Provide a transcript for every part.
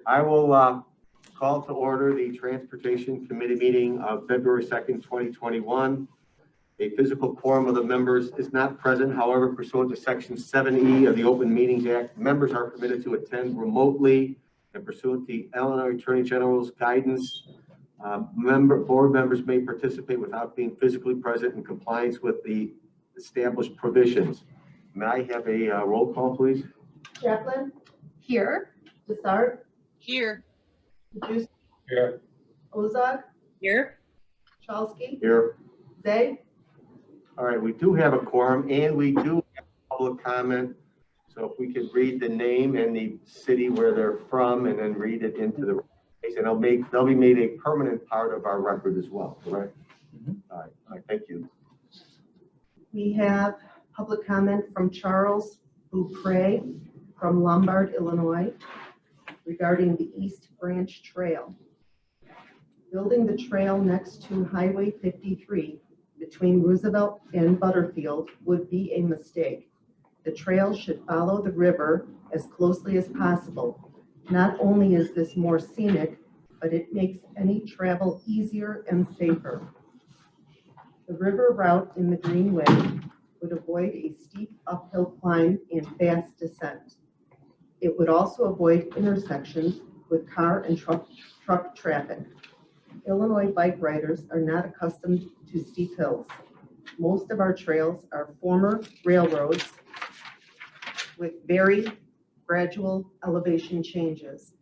I will call to order the Transportation Committee meeting of February 2nd, 2021. A physical quorum of the members is not present. However, pursuant to Section 7E of the Open Meetings Act, members are permitted to attend remotely, and pursuant to the Illinois Attorney General's guidance, board members may participate without being physically present in compliance with the established provisions. May I have a roll call, please? Chaplain? Here. Desart? Here. Juice? Here. Ozog? Here. Chalsky? Here. Zay? All right, we do have a quorum and we do have public comment. So if we could read the name and the city where they're from and then read it into the case, and they'll be made a permanent part of our record as well, correct? All right, thank you. We have public comment from Charles Beaupre from Lombard, Illinois, regarding the East Branch Trail. Building the trail next to Highway 53 between Roosevelt and Butterfield would be a mistake. The trail should follow the river as closely as possible. Not only is this more scenic, but it makes any travel easier and safer. The river route in the Greenway would avoid a steep uphill climb and fast descent. It would also avoid intersections with car and truck traffic. Illinois bike riders are not accustomed to steep hills. Most of our trails are former railroads with very gradual elevation changes.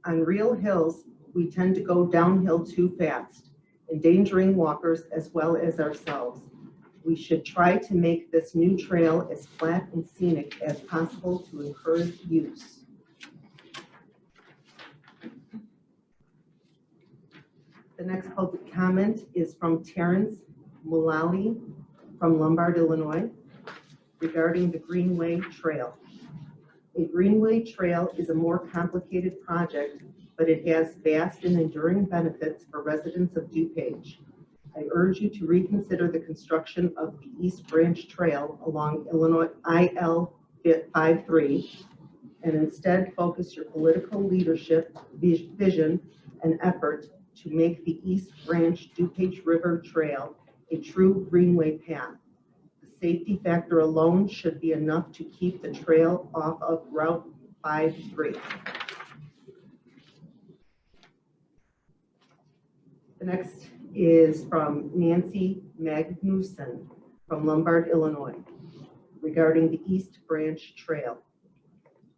On real hills, we tend to go downhill too fast, endangering walkers as well as ourselves. We should try to make this new trail as flat and scenic as possible to encourage use. The next public comment is from Terrence Mullally from Lombard, Illinois, regarding the Greenway Trail. A Greenway Trail is a more complicated project, but it has vast and enduring benefits for residents of DuPage. I urge you to reconsider the construction of the East Branch Trail along Illinois IL-53 and instead focus your political leadership, vision, and effort to make the East Branch DuPage River Trail a true greenway path. The safety factor alone should be enough to keep the trail off of Route 53. The next is from Nancy Magnuson from Lombard, Illinois, regarding the East Branch Trail.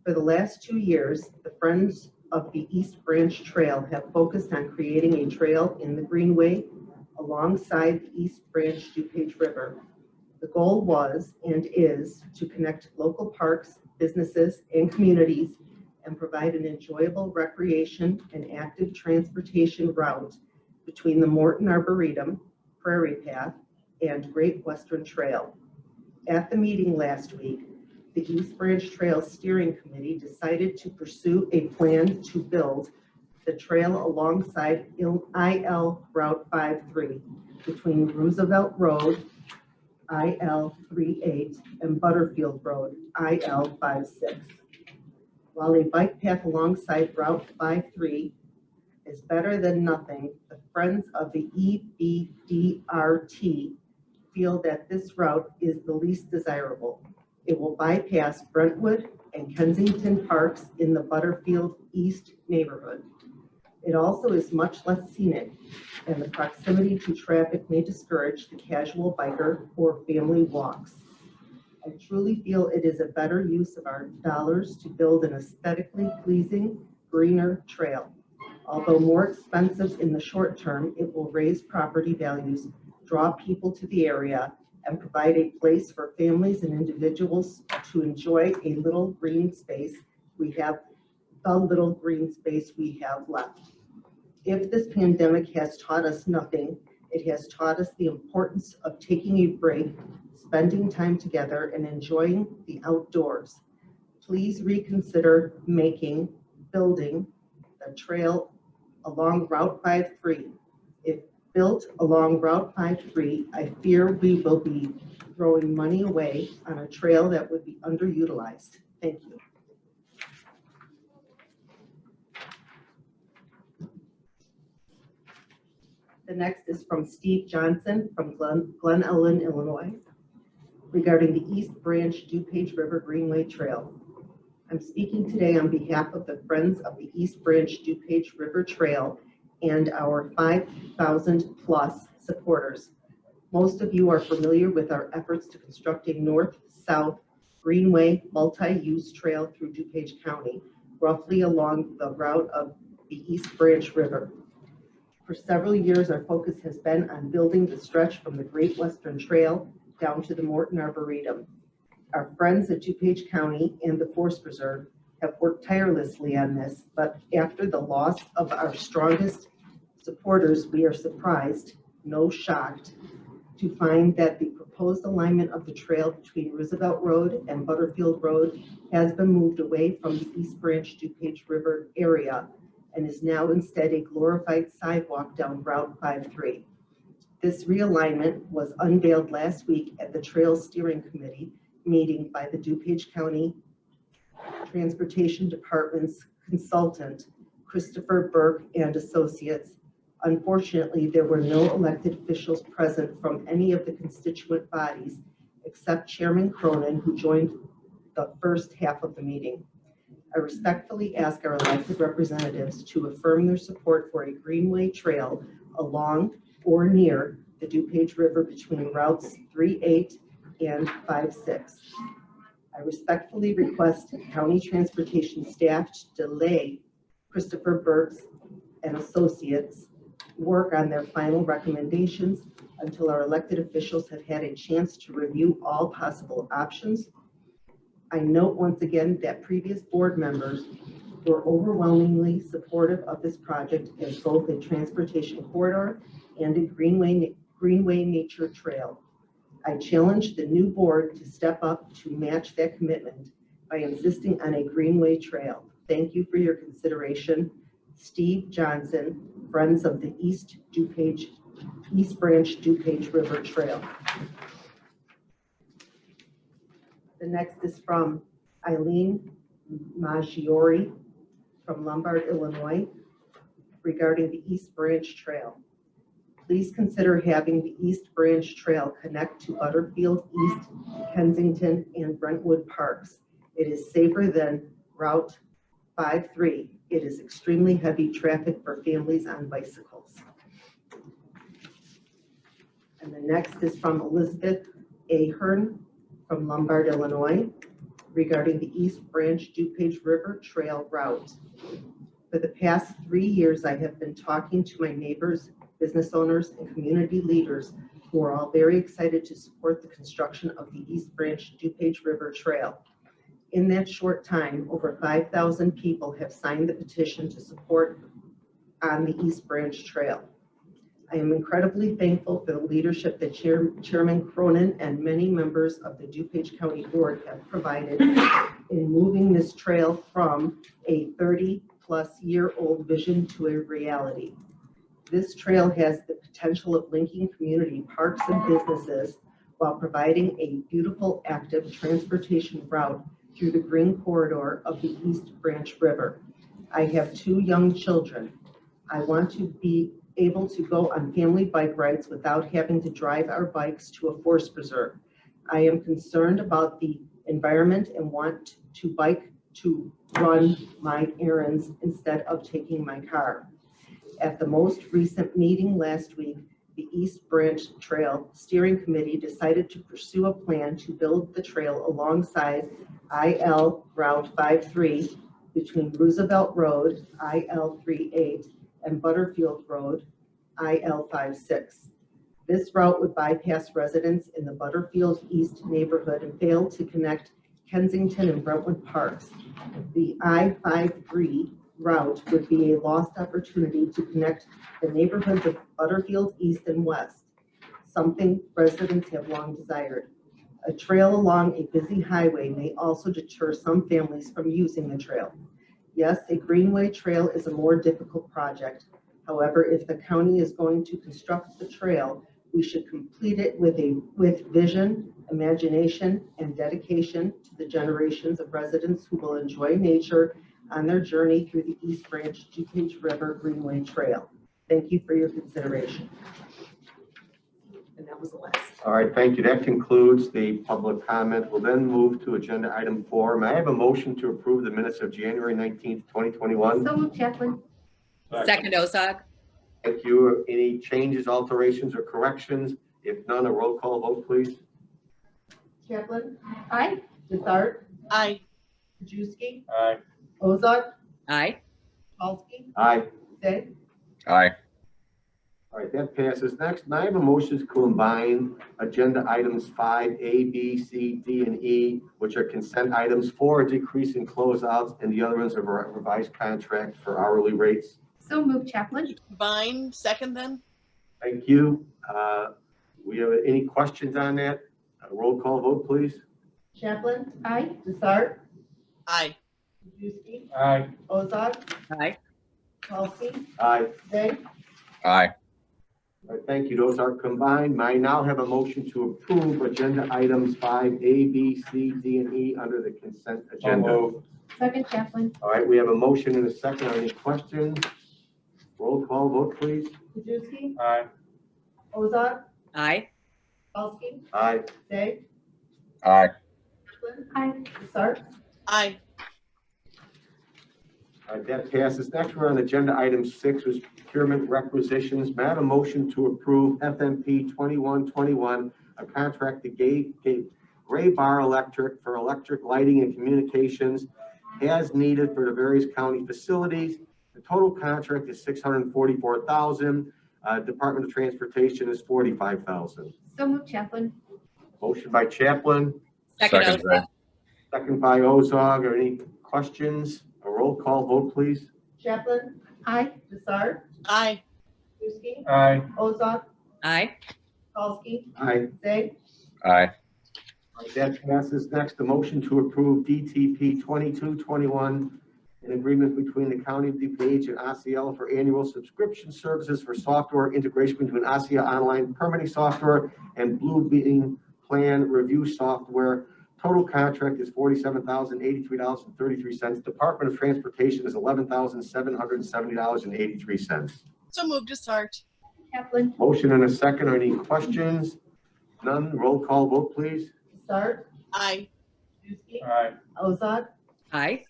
For the last 2 years, the Friends of the East Branch Trail have focused on creating a trail in the Greenway alongside the East Branch DuPage River. The goal was and is to connect local parks, businesses, and communities and provide an enjoyable recreation and active transportation route between the Morton Arboretum, Prairie Path, and Great Western Trail. At the meeting last week, the East Branch Trail Steering Committee decided to pursue a plan to build the trail alongside IL Route 53 between Roosevelt Road, IL-38, and Butterfield Road, IL-56. While a bike path alongside Route 53 is better than nothing, the Friends of the EBDRT feel that this route is the least desirable. It will bypass Brentwood and Kensington parks in the Butterfield East neighborhood. It also is much less scenic, and the proximity to traffic may discourage the casual biker or family walks. I truly feel it is a better use of our dollars to build an aesthetically pleasing, greener trail. Although more expensive in the short term, it will raise property values, draw people to the area, and provide a place for families and individuals to enjoy a little green space we have left. If this pandemic has taught us nothing, it has taught us the importance of taking a break, spending time together, and enjoying the outdoors. Please reconsider building the trail along Route 53. If built along Route 53, I fear we will be throwing money away on a trail that would be underutilized. Thank you. The next is from Steve Johnson from Glen Ellen, Illinois, regarding the East Branch DuPage River Greenway Trail. I'm speaking today on behalf of the Friends of the East Branch DuPage River Trail and our 5,000 plus supporters. Most of you are familiar with our efforts to construct a north-south Greenway multi-use trail through DuPage County, roughly along the route of the East Branch River. For several years, our focus has been on building the stretch from the Great Western Trail down to the Morton Arboretum. Our friends at DuPage County and the Forest Preserve have worked tirelessly on this, but after the loss of our strongest supporters, we are surprised, no shocked, to find that the proposed alignment of the trail between Roosevelt Road and Butterfield Road has been moved away from the East Branch DuPage River area and is now instead a glorified sidewalk down Route 53. This realignment was unveiled last week at the Trail Steering Committee meeting by the DuPage County Transportation Department's consultant, Christopher Burke and Associates. Unfortunately, there were no elected officials present from any of the constituent bodies except Chairman Cronin, who joined the first half of the meeting. I respectfully ask our elected representatives to affirm their support for a Greenway Trail along or near the DuPage River between routes 38 and 56. I respectfully request county transportation staff to delay Christopher Burke's and Associates work on their final recommendations until our elected officials have had a chance to review all possible options. I note once again that previous board members were overwhelmingly supportive of this project as both a transportation corridor and a Greenway nature trail. I challenge the new board to step up to match that commitment by insisting on a Greenway Trail. Thank you for your consideration. Steve Johnson, Friends of the East Branch DuPage River Trail. The next is from Eileen Maggiore from Lombard, Illinois, regarding the East Branch Trail. Please consider having the East Branch Trail connect to Butterfield, East Kensington, and Brentwood parks. It is safer than Route 53. It is extremely heavy traffic for families on bicycles. And the next is from Elizabeth Ahern from Lombard, Illinois, regarding the East Branch DuPage River Trail route. For the past 3 years, I have been talking to my neighbors, business owners, and community leaders who are all very excited to support the construction of the East Branch DuPage River Trail. In that short time, over 5,000 people have signed the petition to support on the East Branch Trail. I am incredibly thankful for the leadership that Chairman Cronin and many members of the DuPage County Board have provided in moving this trail from a 30-plus-year-old vision to a reality. This trail has the potential of linking community parks and businesses while providing a beautiful, active transportation route through the green corridor of the East Branch River. I have 2 young children. I want to be able to go on family bike rides without having to drive our bikes to a forest preserve. I am concerned about the environment and want to bike to run my errands instead of taking my car. At the most recent meeting last week, the East Branch Trail Steering Committee decided to pursue a plan to build the trail alongside IL Route 53 between Roosevelt Road, IL 38, and Butterfield Road, IL 56. This route would bypass residents in the Butterfield East neighborhood and fail to connect Kensington and Brentwood parks. The I-53 route would be a lost opportunity to connect the neighborhoods of Butterfield East and West, something residents have long desired. A trail along a busy highway may also deter some families from using the trail. Yes, a Greenway Trail is a more difficult project. However, if the county is going to construct the trail, we should complete it with vision, imagination, and dedication to the generations of residents who will enjoy nature on their journey through the East Branch DuPage River Greenway Trail. Thank you for your consideration. And that was the last. All right, thank you. That concludes the public comment. We'll then move to agenda item 4. May I have a motion to approve the minutes of January 19th, 2021? So moved, Chaplain. Second, Ozog. Thank you. Any changes, alterations, or corrections? If none, a roll call vote, please. Chaplain, Aye. Desart, Aye. Krajewski, Aye. Ozark, Aye. Palsky, Aye. Day, Aye. All right, that passes. Next, may I have a motion to combine agenda items 5A, B, C, D, and E, which are consent items, 4 a decrease in closeouts, and the other ones are revised contract for hourly rates. So moved, Chaplain. Combine, second then? Thank you. We have any questions on that? A roll call vote, please. Chaplain, Aye. Desart, Aye. Krajewski, Aye. Ozark, Aye. Palsky, Aye. Day, Aye. All right, thank you. Those are combined. May I now have a motion to approve agenda items 5A, B, C, D, and E under the consent agenda? Second, Chaplain. All right, we have a motion and a second. Any questions? Roll call vote, please. Krajewski, Aye. Ozark, Aye. Palsky, Aye. Day, Aye. Chaplain, Aye. Desart, Aye. All right, that passes. Next, we're on agenda item 6, was procurement requisitions. May I have a motion to approve FMP 2121, a contract to Gray Bar Electric for electric lighting and communications as needed for the various county facilities. The total contract is $644,000. Department of Transportation is $45,000. So moved, Chaplain. Motion by Chaplain, Second, Second, Ozog. second by Ozog. Are any questions? A roll call vote, please. Chaplain, Aye. Desart, Aye. Krajewski, Aye. Ozark, Aye. Palsky, Aye. Day, Aye. All right, that passes. Next, the motion to approve DTP 2221, an agreement between the County of DuPage and Osceola for annual subscription services for software integration between Osceola Online Permitting Software and Blue Beam Plan Review Software. Total contract is $47,083.33. Department of Transportation is $11,770.83. So moved to start. Chaplain. Motion and a second. Are any questions? None. Roll call vote, please. Desart, Aye. Krajewski, Aye. Ozark, Aye.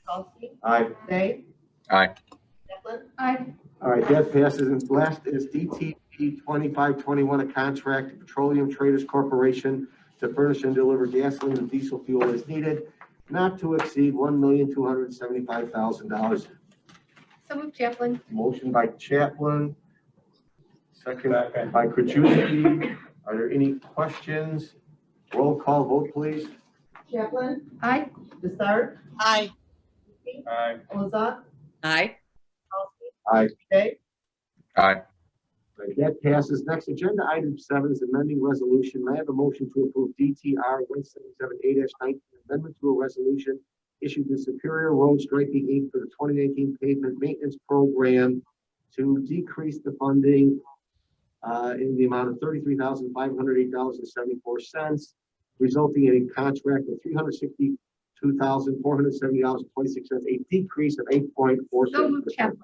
Palsky, Aye. Day, Aye. Chaplain, Aye. All right, that passes. And last is DTP 2521, a contract to Petroleum Traders Corporation to furnish and deliver gasoline and diesel fuel as needed, not to exceed $1,275,000. So moved, Chaplain. Motion by Chaplain, second by Krajewski. Are there any questions? Roll call vote, please. Chaplain, Aye. Desart, Aye. Krajewski, Aye. Ozark, Aye. Palsky, Aye. Day, Aye. Right, that passes. Next, agenda item 7 is amending resolution. May I have a motion to approve DTR 1778-19, amendment to a resolution issued to Superior Road Striping Inc. for the 2019 pavement maintenance program to decrease the funding in the amount of $33,508.74, resulting in a contract of $362,470.26, a decrease of 8.46%. So moved, Chaplain.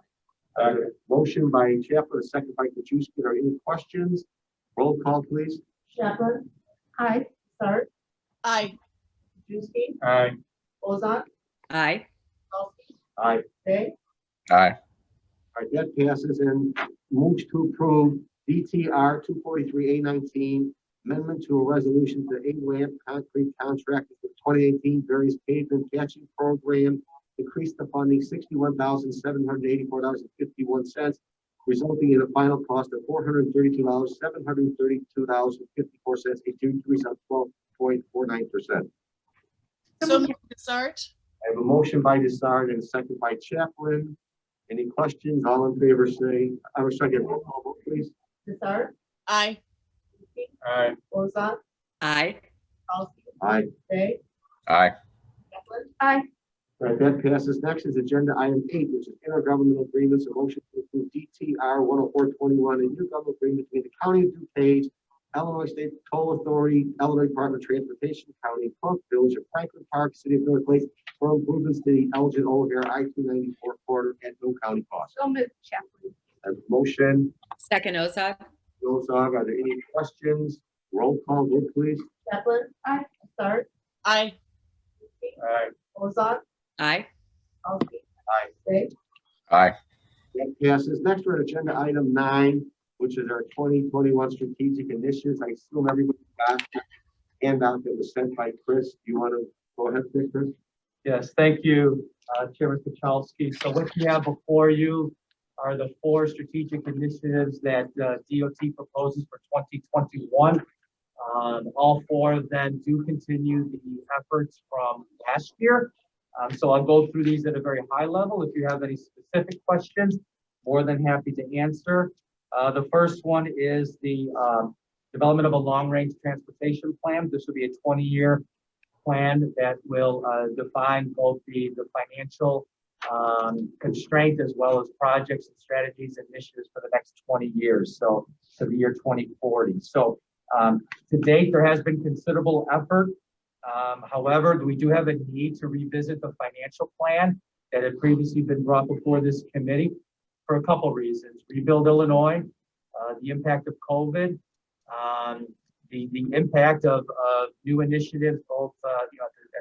Motion by Chaplain, a second by Krajewski. Are there any questions? Roll call, please. Chaplain, Aye. Desart, Aye. Krajewski, Aye. Ozark, Aye. Palsky, Aye. Day, Aye. All right, that passes and moves to approve DTR 243A19, amendment to a resolution to A-Lamp concrete contract for the 2018 various pavement patching program, increase the funding $61,784.51, resulting in a final cost of $432,732.54, a decrease of 12.49%. So moved to start. I have a motion by Desart and a second by Chaplain. Any questions? All in favor say, I was trying to get roll call vote, please. Desart, Aye. Krajewski, Aye. Ozark, Aye. Palsky, Aye. Day, Aye. Chaplain, Aye. All right, that passes. Next is agenda item 8, which is intergovernmental agreements. A motion to approve DTR 10421, a intergovernmental agreement between the County of DuPage, Illinois State Toll Authority, Illinois Department of Transportation, County of Cook, Village of Franklin Park, City of North Lake, for improvements to the Elgin O'Hare I-294 corridor at no county cost. So moved, Chaplain. I have a motion. Second Ozog. Ozog, are there any questions? Roll call, vote please. Chaplain. Aye. Sart. Aye. Aye. Ozog. Aye. Palkey. Aye. Gray. Aye. That passes. Next, we're at agenda item 9, which is our 2021 strategic initiatives. I assume everybody got the handout that was sent by Chris. Do you want to go ahead, Chris? Yes, thank you, Chairman Kachowski. So what you have before you are the 4 strategic initiatives that DOT proposes for 2021. All 4 of them do continue the efforts from last year. So I'll go through these at a very high level. If you have any specific questions, more than happy to answer. The first one is the development of a long-range transportation plan. This will be a 20-year plan that will define both the financial constraint as well as projects and strategies and initiatives for the next 20 years, so to the year 2040. So to date, there has been considerable effort. However, we do have a need to revisit the financial plan that had previously been brought before this committee for a couple reasons. Rebuild Illinois, the impact of COVID, the impact of new initiatives, both at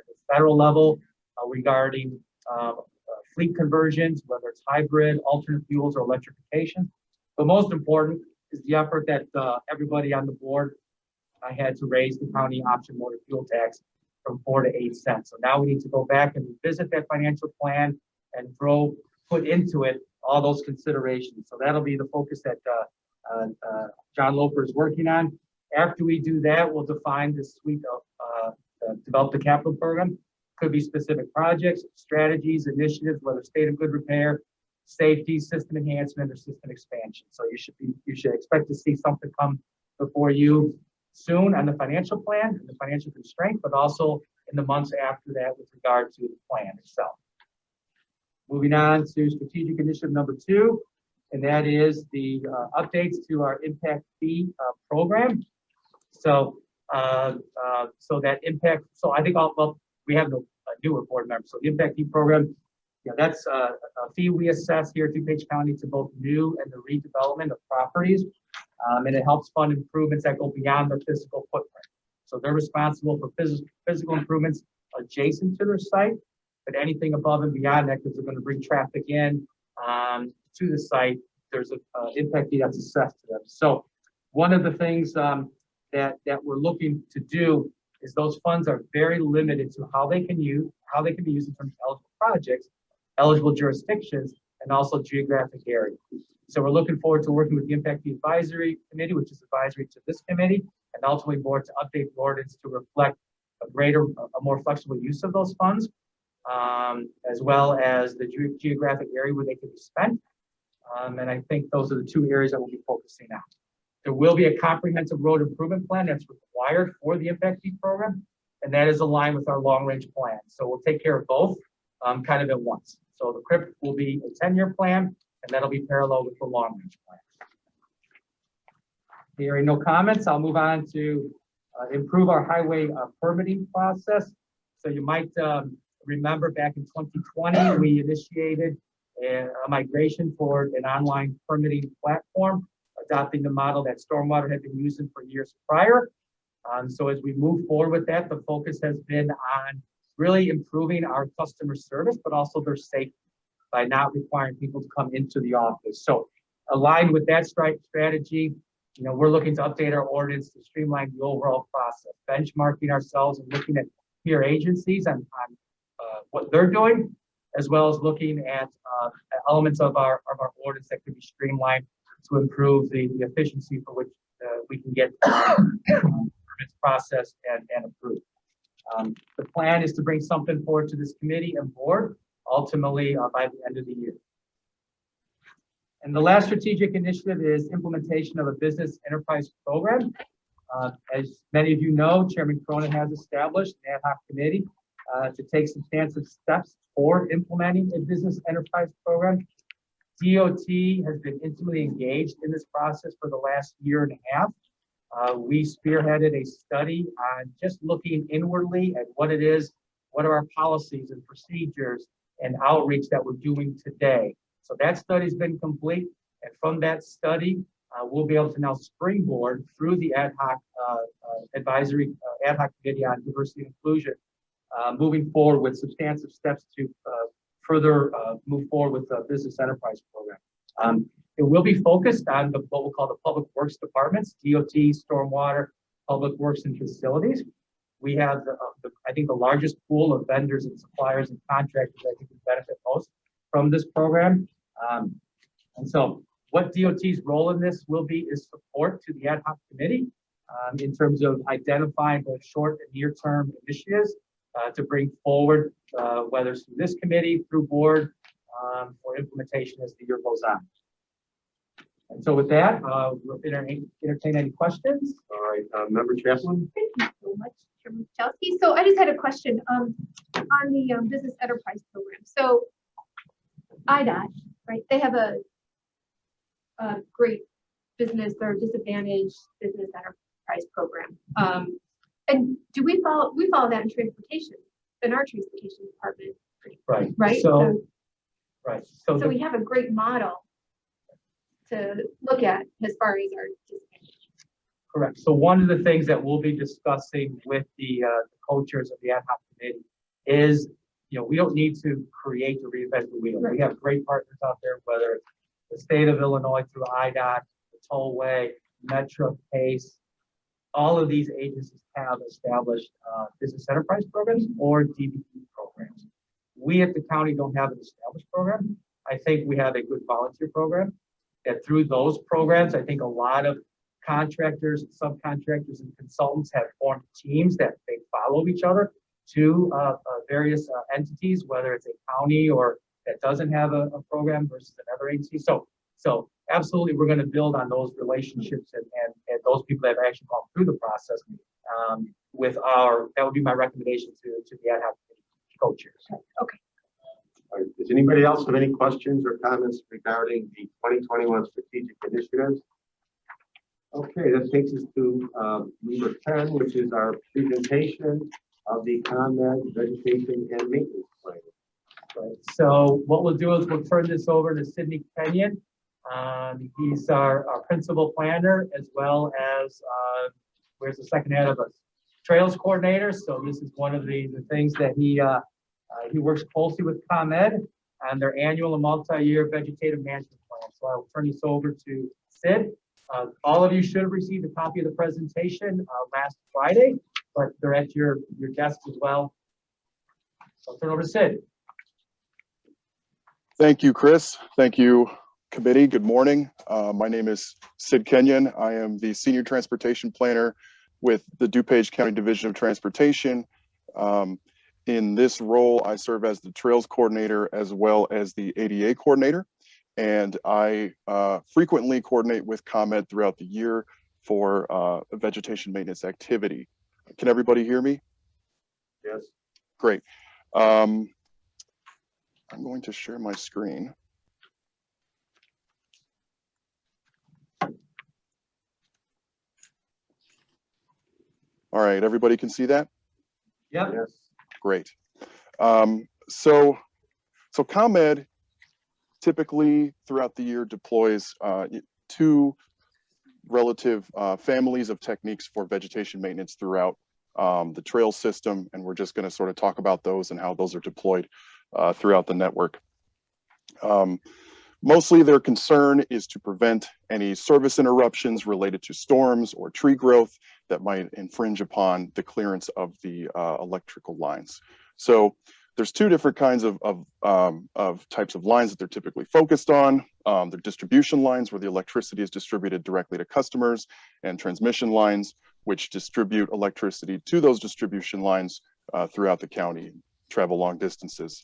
the federal level regarding fleet conversions, whether it's hybrid, alternate fuels, or electrification. But most important is the effort that everybody on the board had to raise the county option motor fuel tax from 4 to 8 cents. So now we need to go back and revisit that financial plan and put into it all those considerations. So that'll be the focus that John Loper is working on. After we do that, we'll define the suite of develop the capital program. Could be specific projects, strategies, initiatives, whether state of good repair, safety, system enhancement, or system expansion. So you should expect to see something come before you soon on the financial plan and the financial constraint, but also in the months after that with regard to the plan itself. Moving on to strategic initiative number 2, and that is the updates to our impact fee program. So, that impact. So I think we have no newer board members. So the impact fee program, that's a fee we assess here at DuPage County to both new and the redevelopment of properties, and it helps fund improvements that go beyond their physical footprint. So they're responsible for physical improvements adjacent to their site, but anything above and beyond that, because they're going to bring traffic in to the site, there's an impact fee that's assessed to them. So one of the things that we're looking to do is those funds are very limited to how they can be used in terms of eligible projects, eligible jurisdictions, and also geographic area. So we're looking forward to working with the Impact Fee Advisory Committee, which is advisory to this committee, and ultimately board to update the ordinance to reflect a more flexible use of those funds, as well as the geographic area where they can be spent. And I think those are the 2 areas that we'll be focusing on. There will be a comprehensive road improvement plan that's required for the impact fee program, and that is aligned with our long-range plan. So we'll take care of both kind of at once. So the CRIP will be a 10-year plan, and that'll be parallel with the long-range plan. Hearing no comments, I'll move on to improve our highway permitting process. So you might remember back in 2020, we initiated a migration toward an online permitting platform, adopting the model that Stormwater had been using for years prior. So as we move forward with that, the focus has been on really improving our customer service, but also their safety by not requiring people to come into the office. So aligned with that strategy, we're looking to update our ordinance to streamline the overall process, benchmarking ourselves and looking at peer agencies on what they're doing, as well as looking at elements of our ordinance that could be streamlined to improve the efficiency for which we can get permits processed and approved. The plan is to bring something forward to this committee and board, ultimately by the end of the year. And the last strategic initiative is implementation of a business enterprise program. As many of you know, Chairman Cronin has established an ad hoc committee to take substantive steps toward implementing a business enterprise program. DOT has been intimately engaged in this process for the last year and a half. We spearheaded a study on just looking inwardly at what it is, what are our policies and procedures and outreach that we're doing today. So that study's been complete, And from that study, we'll be able to now springboard through the ad hoc ad hoc committee on diversity and inclusion, moving forward with substantive steps to further move forward with the business enterprise program. It will be focused on what we'll call the public works departments, DOT, stormwater, public works and facilities. We have, I think, the largest pool of vendors and suppliers and contractors that I think would benefit most from this program. And so what DOT's role in this will be is support to the ad hoc committee in terms of identifying both short and near-term initiatives to bring forward, whether it's through this committee, through board, for implementation as the year goes on. And so with that, we'll entertain any questions. All right, Member Chaplain? Thank you so much, Chairman Kachowski. So I just had a question on the business enterprise program. So IDOT, right? They have a great business or disadvantaged business enterprise program. And do we follow that in transportation, in our transportation department? Right. Right. So right. So we have a great model to look at as far as our disadvantage. Correct. So one of the things that we'll be discussing with the co-chairs of the ad hoc committee is, we don't need to create or reinvent the wheel. Right. We have great partners out there, whether it's the state of Illinois through IDOT, the Tollway, Metro, PACE. All of these agencies have established business enterprise programs or DBE programs. We at the county don't have an established program. I think we have a good volunteer program. That through those programs, I think a lot of contractors, subcontractors, and consultants have formed teams that they follow each other to various entities, whether it's a county or that doesn't have a program versus another agency. So absolutely, we're going to build on those relationships and those people that have actually gone through the process that would be my recommendation to the ad hoc co-chairs. Okay. All right, does anybody else have any questions or comments regarding the 2021 strategic initiatives? Okay, that takes us to number 10, which is our presentation of the ComEd Vegetation and Maintenance Plan. Right. So what we'll do is we'll turn this over to Sidney Kenyon. He's our principal planner, as well as where's the second head of us? Trails coordinator. So this is one of the things that he works closely with ComEd on their annual and multi-year vegetative management plan. So I will turn this over to Sid. All of you should have received a copy of the presentation last Friday, but they're at your desk as well. So I'll turn it over to Sid. Thank you, Chris. Thank you, committee. Good morning. My name is Sid Kenyon. I am the Senior Transportation Planner with the DuPage County Division of Transportation. In this role, I serve as the Trails Coordinator as well as the ADA Coordinator. And I frequently coordinate with ComEd throughout the year for vegetation maintenance activity. Can everybody hear me? Yes. Great. I'm going to share my screen. All right, everybody can see that? Yep. Yes. Great. So ComEd typically throughout the year deploys two relative families of techniques for vegetation maintenance throughout the trail system, and we're just going to sort of talk about those and how those are deployed throughout the network. Mostly their concern is to prevent any service interruptions related to storms or tree growth that might infringe upon the clearance of the electrical lines. So there's two different kinds of types of lines that they're typically focused on. They're distribution lines where the electricity is distributed directly to customers, and transmission lines which distribute electricity to those distribution lines throughout the county, travel long distances.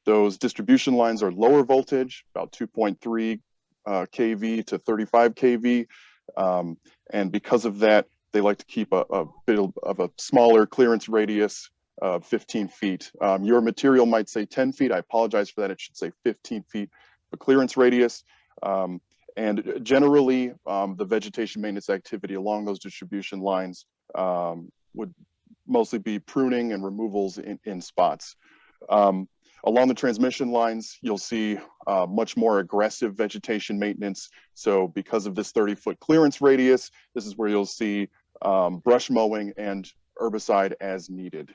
Those distribution lines are lower voltage, about 2.3 kV to 35 kV. And because of that, they like to keep a bit of a smaller clearance radius of 15 feet. Your material might say 10 feet. I apologize for that. It should say 15 feet of clearance radius. And generally, the vegetation maintenance activity along those distribution lines would mostly be pruning and removals in spots. Along the transmission lines, you'll see much more aggressive vegetation maintenance. So because of this 30-foot clearance radius, this is where you'll see brush mowing and herbicide as needed.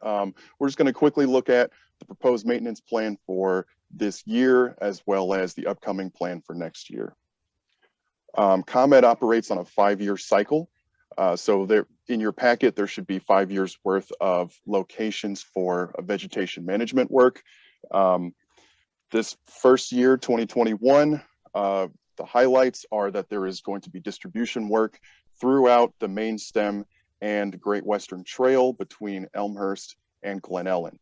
We're just going to quickly look at the proposed maintenance plan for this year, as well as the upcoming plan for next year. ComEd operates on a 5-year cycle. So there, in your packet, there should be 5 years worth of locations for vegetation management work. This first year, 2021, the highlights are that there is going to be distribution work throughout the main stem and Great Western Trail between Elmhurst and Glen Ellen.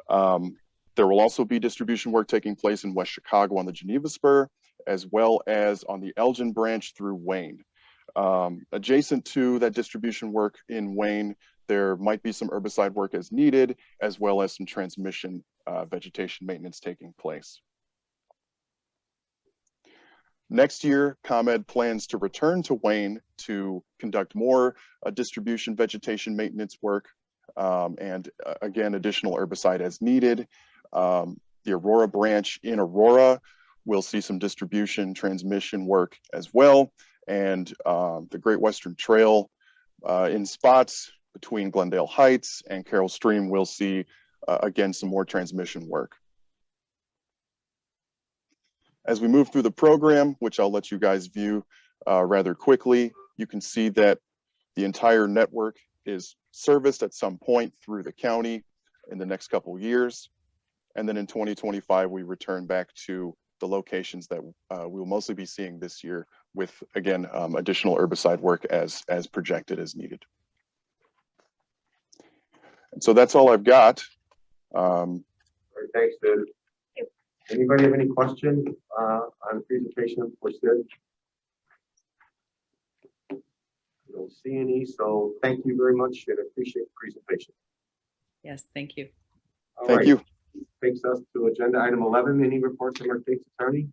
There will also be distribution work taking place in West Chicago on the Geneva Spur, as well as on the Elgin branch through Wayne. Adjacent to that distribution work in Wayne, there might be some herbicide work as needed, as well as some transmission vegetation maintenance taking place. Next year, ComEd plans to return to Wayne to conduct more distribution vegetation maintenance work, and again, additional herbicide as needed. The Aurora branch in Aurora will see some distribution transmission work as well. And the Great Western Trail in spots between Glendale Heights and Carroll Stream will see, again, some more transmission work. As we move through the program, which I'll let you guys view rather quickly, you can see that the entire network is serviced at some point through the county in the next couple of years. And then in 2025, we return back to the locations that we'll mostly be seeing this year with, again, additional herbicide work as projected as needed. And so that's all I've got. All right, thanks, Sid. Anybody have any questions on the presentation for Sid? I don't see any, so thank you very much and appreciate the presentation. Yes, thank you. All Thank right. you. Takes us to agenda item 11. Any reports from our state's attorney?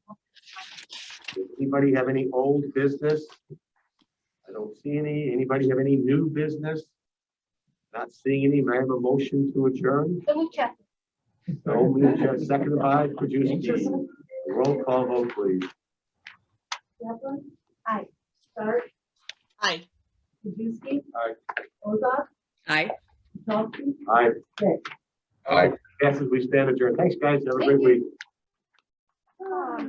Does anybody have any old business? I don't see any. Anybody have any new business? Not seeing any. May I have a motion to adjourn? So we check. No, seconded by Krajewski. Roll call vote, please. Chaplain? Aye. Stark? Aye. Krajewski? Aye. Ozark? Aye. Chelsky? Aye. Dick? Aye. Yes, as we stand adjourned. Thanks, guys. Have a Thank great you. week.